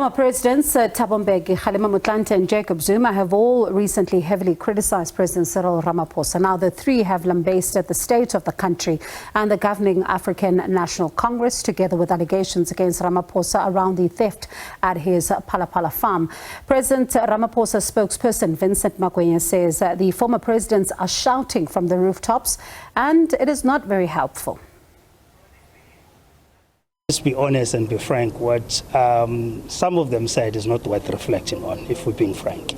Former Presidents Thabo Mbeki, Kgalema, Motlanthe and Jacob Zuma have all recently heavily criticized President Cyril Ramaphosa. Now the three have lambasted the state of the country and the governing African National Congress, together with allegations against Ramaphosa around the theft at his Phala Phala farm. President Ramaphosa's spokesperson Vincent Magwenya says the former presidents are shouting from the rooftops and it is not very helpful. Let's be honest and be frank, what some of them said is not worth reflecting on, if we're being frank.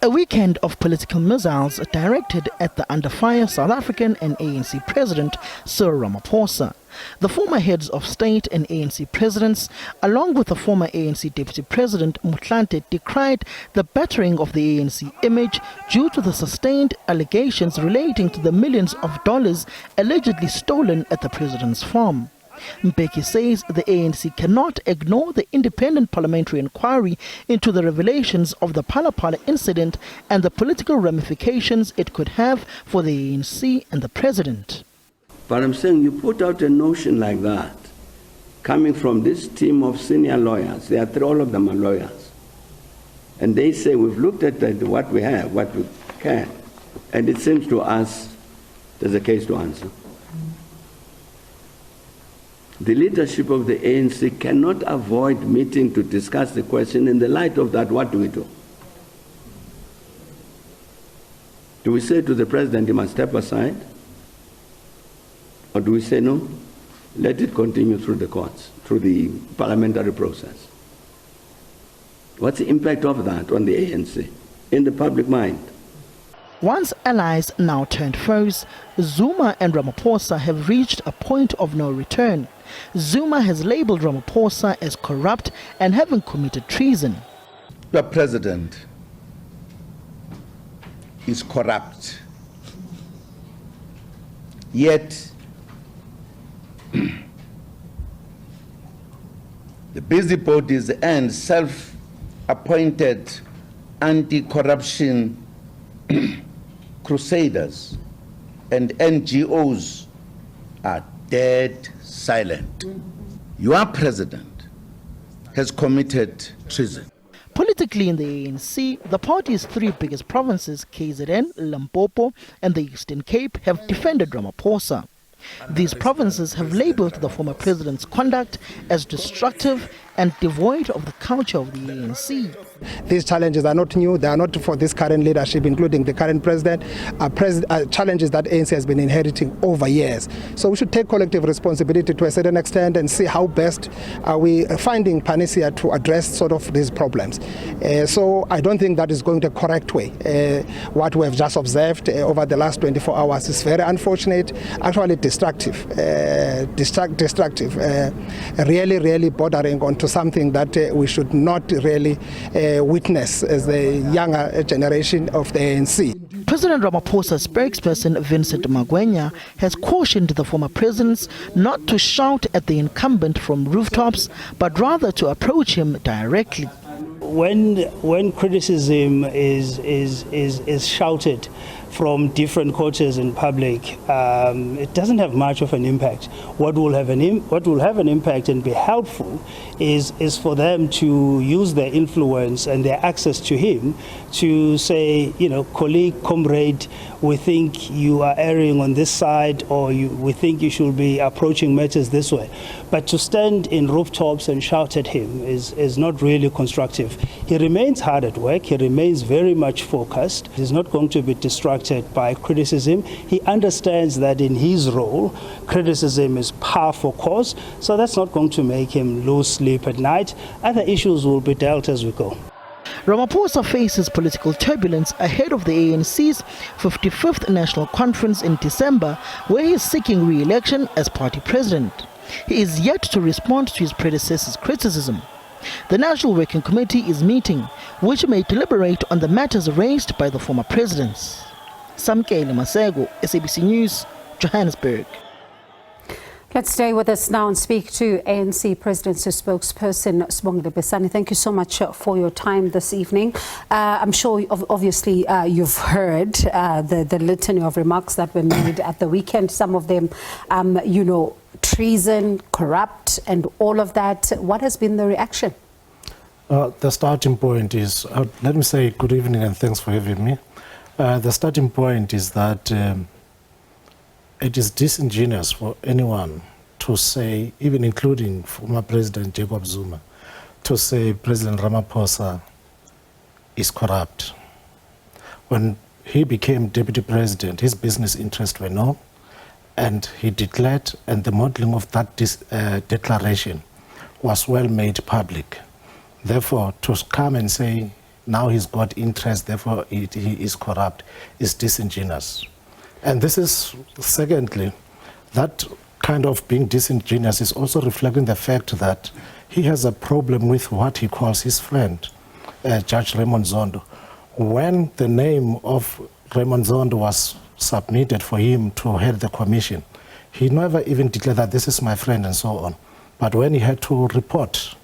A weekend of political missiles directed at the under-fire South African and ANC President Cyril Ramaphosa. The former heads of state and ANC presidents, along with the former ANC Deputy President Motlanthe, decried the battering of the ANC image due to the sustained allegations relating to the millions of dollars allegedly stolen at the president's farm. Mbeki says the ANC cannot ignore the independent parliamentary inquiry into the revelations of the Phala Phala incident and the political ramifications it could have for the ANC and the president. But I'm saying you put out a notion like that, coming from this team of senior lawyers, all of them are lawyers, and they say we've looked at what we have, what we can, and it seems to us there's a case to answer. The leadership of the ANC cannot avoid meeting to discuss the question. In the light of that, what do we do? Do we say to the president he must step aside? Or do we say no? Let it continue through the courts, through the parliamentary process? What's the impact of that on the ANC in the public mind? Once allies, now turned foes, Zuma and Ramaphosa have reached a point of no return. Zuma has labelled Ramaphosa as corrupt and having committed treason. The president is corrupt, yet the busybodies and self-appointed anti-corruption crusaders and NGOs are dead silent. Your president has committed treason. Politically in the ANC, the party's three biggest provinces, KZN, Limpopo and the Eastern Cape, have defended Ramaphosa. These provinces have labelled the former president's conduct as destructive and devoid of the culture of the ANC. These challenges are not new. They are not for this current leadership, including the current president. Challenges that ANC has been inheriting over years. So we should take collective responsibility to a certain extent and see how best are we finding panacea to address sort of these problems. So I don't think that is going the correct way. What we have just observed over the last 24 hours is very unfortunate, actually destructive, really bordering onto something that we should not really witness as the younger generation of the ANC. President Ramaphosa's spokesperson Vincent Magwenya has cautioned the former presidents not to shout at the incumbent from rooftops, but rather to approach him directly. When criticism is shouted from different quarters in public, it doesn't have much of an impact. What will have an impact and be helpful is for them to use their influence and their access to him to say, you know, colleague, comrade, we think you are erring on this side, or we think you should be approaching matters this way. But to stand in rooftops and shout at him is not really constructive. He remains hard at work. He remains very much focused. He's not going to be distracted by criticism. He understands that in his role, criticism is par for course, so that's not going to make him lose sleep at night. Other issues will be dealt as we go. Ramaphosa faces political turbulence ahead of the ANC's 55th National Conference in December, where he is seeking re-election as party president. He is yet to respond to his predecessor's criticism. The National Working Committee is meeting, which may deliberate on the matters raised by the former presidents. Kgalema, SABC News, Johannesburg. Let's stay with us now and speak to ANC Presidency Spokesperson Sibongile Besani. Thank you so much for your time this evening. I'm sure, obviously, you've heard the litany of remarks that were made at the weekend. Some of them, treason, corrupt, and all of that. What has been the reaction? The starting point is, let me say good evening and thanks for having me. The starting point is that it is disingenuous for anyone to say, even including former President Jacob Zuma, to say President Ramaphosa is corrupt. When he became deputy president, his business interests were known, and he declared, and the modeling of that declaration was well made public. Therefore, to come and say now he's got interest, therefore he is corrupt, is disingenuous. And this is, secondly, that kind of being disingenuous is also reflecting the fact that he has a problem with what he calls his friend, Judge Raymond Zondo. When the name of Raymond Zondo was submitted for him to head the commission, he never even declared that this is my friend and so on. But when he had to report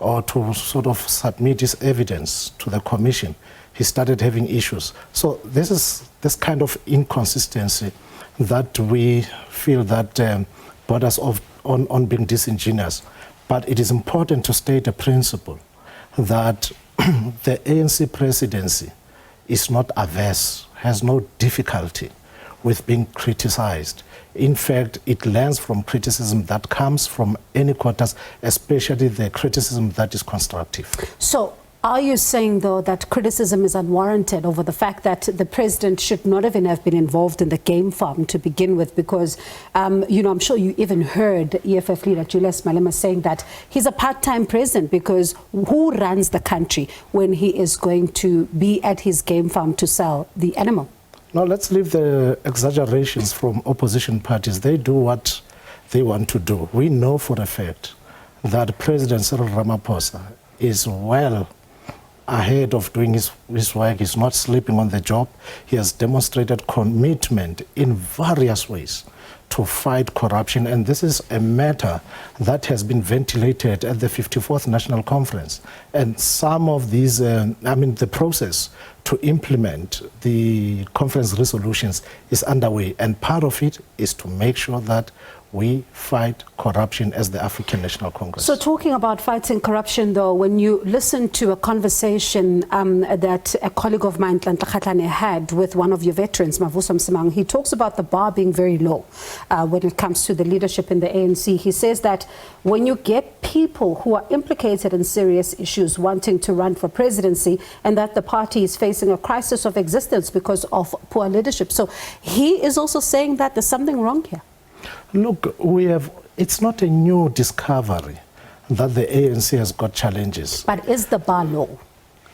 or to sort of submit his evidence to the commission, he started having issues. So this is this kind of inconsistency that we feel that borders on being disingenuous. But it is important to state a principle that the ANC presidency is not averse, has no difficulty with being criticized. In fact, it learns from criticism that comes from any quarters, especially the criticism that is constructive. So, are you saying, though, that criticism is unwarranted over the fact that the president should not even have been involved in the game farm to begin with? Because, you know, I'm sure you even heard EFF leader Julius Malema saying that he's a part-time president, because who runs the country when he is going to be at his game farm to sell the animal? Now, let's leave the exaggerations from opposition parties. They do what they want to do. We know for a fact that President Cyril Ramaphosa is well ahead of doing his work. He's not sleeping on the job. He has demonstrated commitment in various ways to fight corruption, and this is a matter that has been ventilated at the 54th National Conference. And some of these, the process to implement the conference resolutions is underway, and part of it is to make sure that we fight corruption as the African National Congress. So talking about fighting corruption, though, when you listen to a conversation that a colleague of mine, Motlanthe, had with one of your veterans, Mavuso Msimang, he talks about the bar being very low when it comes to the leadership in the ANC. He says that when you get people who are implicated in serious issues wanting to run for presidency, and that the party is facing a crisis of existence because of poor leadership. So he is also saying that there's something wrong here. Look, it's not a new discovery that the ANC has got challenges. But is the bar low?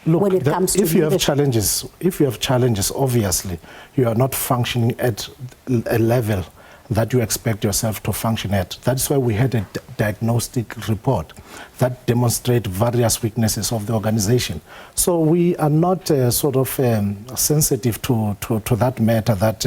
Look, when it comes to if you have challenges, obviously you are not functioning at a level that you expect yourself to function at. That's why we had a diagnostic report that demonstrates various weaknesses of the organization. So we are not sensitive to that matter, that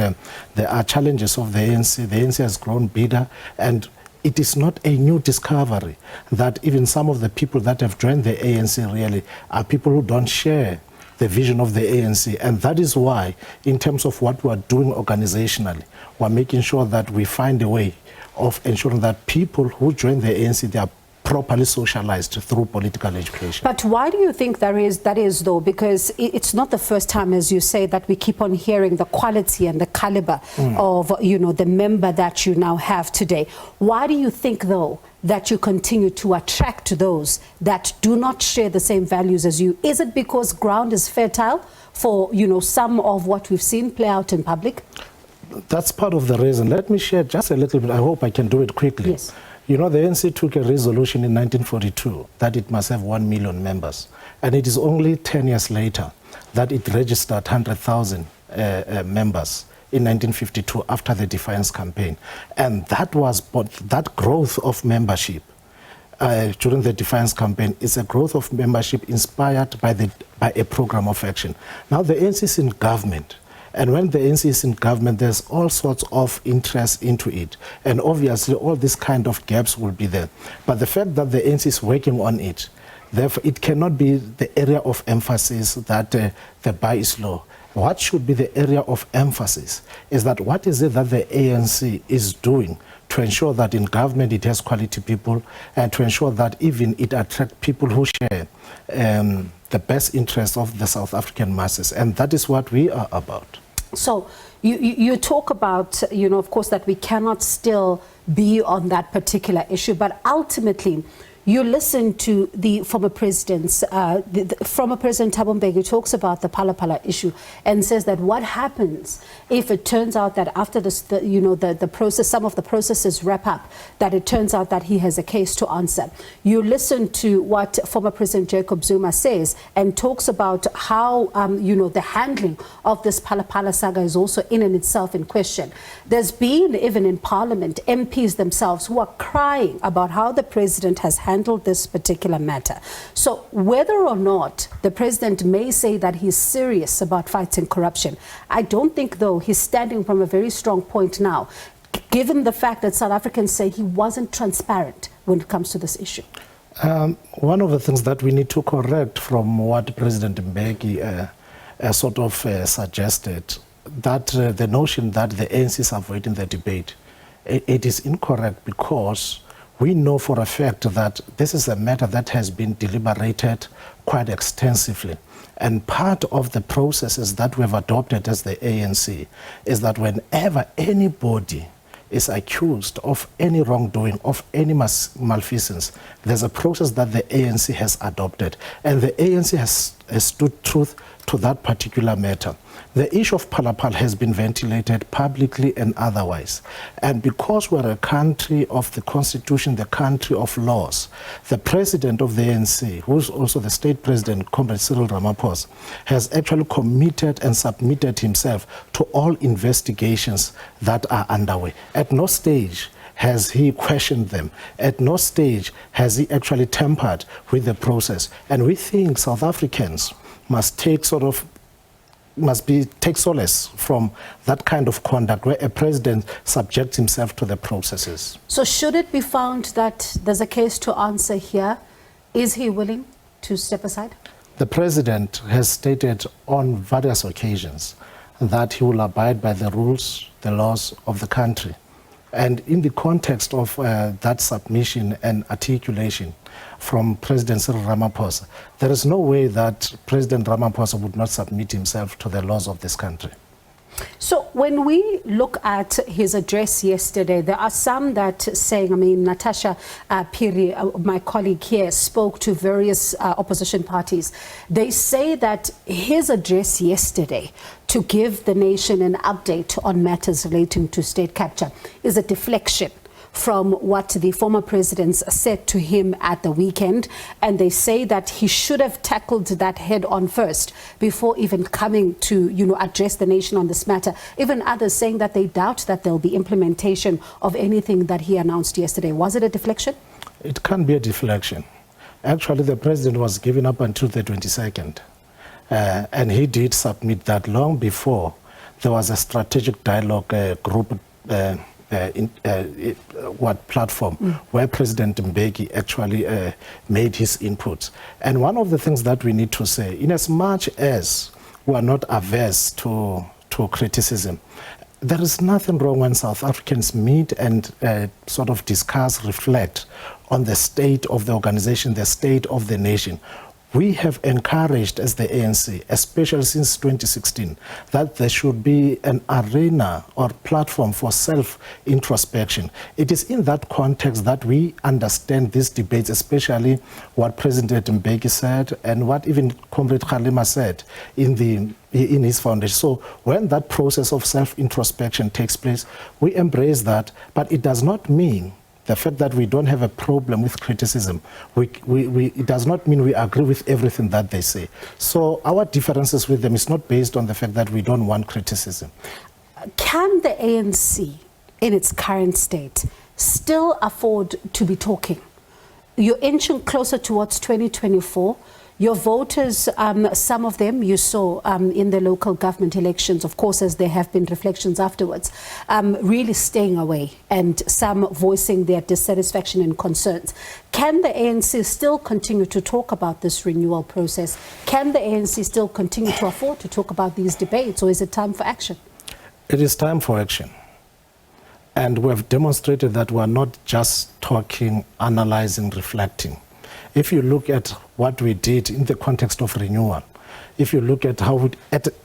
there are challenges of the ANC. The ANC has grown bigger, and it is not a new discovery that even some of the people that have joined the ANC really are people who don't share the vision of the ANC. And that is why, in terms of what we are doing organizationally, we're making sure that we find a way of ensuring that people who join the ANC, they are properly socialized through political education. But why do you think that is though? Because it's not the first time, as you say, that we keep on hearing the quality and the caliber of, the member that you now have today. Why do you think, though, that you continue to attract those that do not share the same values as you? Is it because ground is fertile for, some of what we've seen play out in public? That's part of the reason. Let me share just a little bit. I hope I can do it quickly. Yes. The ANC took a resolution in 1942 that it must have 1 million members. And it is only 10 years later that it registered 100,000 members in 1952 after the Defiance campaign. And that growth of membership during the Defiance campaign is a growth of membership inspired by a program of action. Now the ANC is in government. And when the ANC is in government, there's all sorts of interest into it. And obviously, all these kind of gaps will be there. But the fact that the ANC is working on it, therefore, it cannot be the area of emphasis that the bar is low. What should be the area of emphasis is that what is it that the ANC is doing to ensure that in government it has quality people, and to ensure that even it attracts people who share the best interests of the South African masses. And that is what we are about. So you talk about, of course, that we cannot still be on that particular issue, but ultimately you listen to the former president's, former President Thabo Mbeki, who talks about the Phala Phala issue and says that what happens if it turns out that after this, the process, some of the processes wrap up, that it turns out that he has a case to answer. You listen to what former President Jacob Zuma says and talks about how, the handling of this Phala Phala saga is also in and itself in question. There's been, even in Parliament, MPs themselves who are crying about how the president has handled this particular matter. So whether or not the president may say that he's serious about fighting corruption, I don't think, though, he's standing from a very strong point now, given the fact that South Africans say he wasn't transparent when it comes to this issue. One of the things that we need to correct from what President Mbeki suggested, that the notion that the ANC is avoiding the debate, it is incorrect, because we know for a fact that this is a matter that has been deliberated quite extensively. And part of the processes that we have adopted as the ANC is that whenever anybody is accused of any wrongdoing, of any malfeasance, there's a process that the ANC has adopted. And the ANC has stood truth to that particular matter. The issue of Phala Phala has been ventilated publicly and otherwise. And because we're a country of the Constitution, the country of laws, the president of the ANC, who's also the state president, Comrade Cyril Ramaphosa, has actually committed and submitted himself to all investigations that are underway. At no stage has he questioned them. At no stage has he actually tampered with the process. And we think South Africans must take take solace from that kind of conduct where a president subjects himself to the processes. So should it be found that there's a case to answer here, is he willing to step aside? The president has stated on various occasions that he will abide by the rules, the laws of the country. And in the context of that submission and articulation from President Cyril Ramaphosa, there is no way that President Ramaphosa would not submit himself to the laws of this country. So when we look at his address yesterday, there are some that saying, Natasha Piri, my colleague here, spoke to various opposition parties. They say that his address yesterday to give the nation an update on matters relating to state capture is a deflection from what the former presidents said to him at the weekend, and they say that he should have tackled that head on first before even coming to address the nation on this matter. Even others saying that they doubt that there'll be implementation of anything that he announced yesterday. Was it a deflection? It can't be a deflection. Actually, the president was given up until the 22nd, and he did submit that long before there was a strategic dialogue group platform where President Mbeki actually made his inputs. And one of the things that we need to say, in as much as we are not averse to criticism, there is nothing wrong when South Africans meet and discuss, reflect on the state of the organization, the state of the nation. We have encouraged as the ANC, especially since 2016, that there should be an arena or platform for self-introspection. It is in that context that we understand these debates, especially what President Mbeki said and what even Comrade Kgalema said in his foundation. So when that process of self-introspection takes place, we embrace that, but it does not mean the fact that we don't have a problem with criticism, it does not mean we agree with everything that they say. So our differences with them is not based on the fact that we don't want criticism. Can the ANC, in its current state, still afford to be talking? You're inching closer towards 2024. Your voters, some of them you saw in the local government elections, of course, as there have been reflections afterwards, really staying away, and some voicing their dissatisfaction and concerns. Can the ANC still continue to talk about this renewal process? Can the ANC still continue to afford to talk about these debates, or is it time for action? It is time for action. And we have demonstrated that we are not just talking, analyzing, reflecting. If you look at what we did in the context of renewal, if you look at how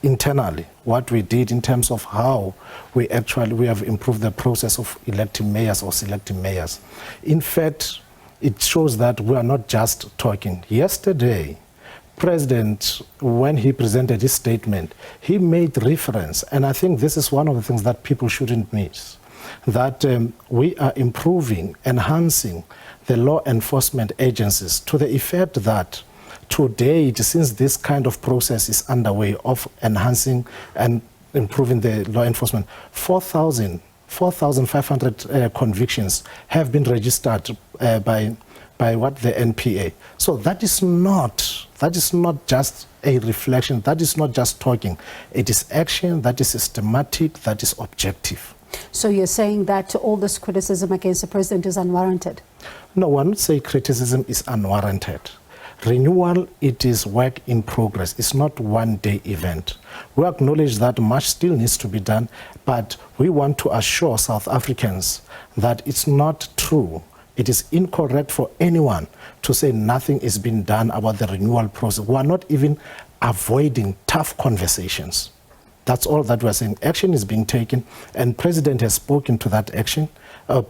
internally, what we did in terms of how we have improved the process of electing mayors or selecting mayors. In fact, it shows that we are not just talking. Yesterday, President, when he presented his statement, he made reference, and I think this is one of the things that people shouldn't miss, that we are improving, enhancing the law enforcement agencies to the effect that to date, since this kind of process is underway of enhancing and improving the law enforcement, 4,500 convictions have been registered by the NPA. So that is not just a reflection, that is not just talking. It is action that is systematic, that is objective. So you're saying that all this criticism against the president is unwarranted? No, I would say criticism is unwarranted. Renewal, it is work in progress. It's not one-day event. We acknowledge that much still needs to be done, but we want to assure South Africans that it's not true. It is incorrect for anyone to say nothing is being done about the renewal process. We are not even avoiding tough conversations. That's all that we're saying. Action is being taken, and President has spoken to that action,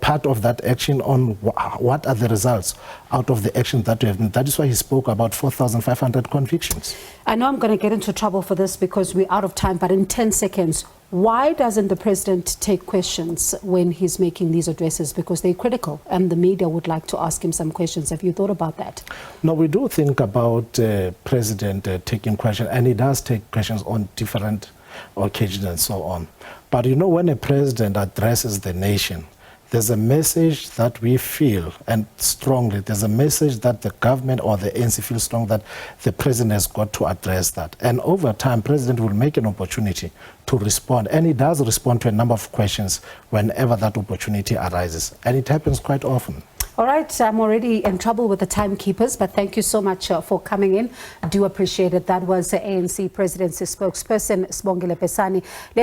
part of that action on what are the results out of the action that we have made. That is why he spoke about 4,500 convictions. I know I'm going to get into trouble for this because we're out of time, but in 10 seconds, why doesn't the president take questions when he's making these addresses? Because they're critical, and the media would like to ask him some questions. Have you thought about that? No, we do think about President taking questions, and he does take questions on different occasions and so on. But you know, when a president addresses the nation, there's a message that we feel, and strongly, there's a message that the government or the ANC feels strong that the president has got to address that. And over time, president will make an opportunity to respond. And he does respond to a number of questions whenever that opportunity arises. And it happens quite often. All right, I'm already in trouble with the timekeepers, but thank you so much for coming in. I do appreciate it. That was the ANC Presidency Spokesperson, Sibongile Besani.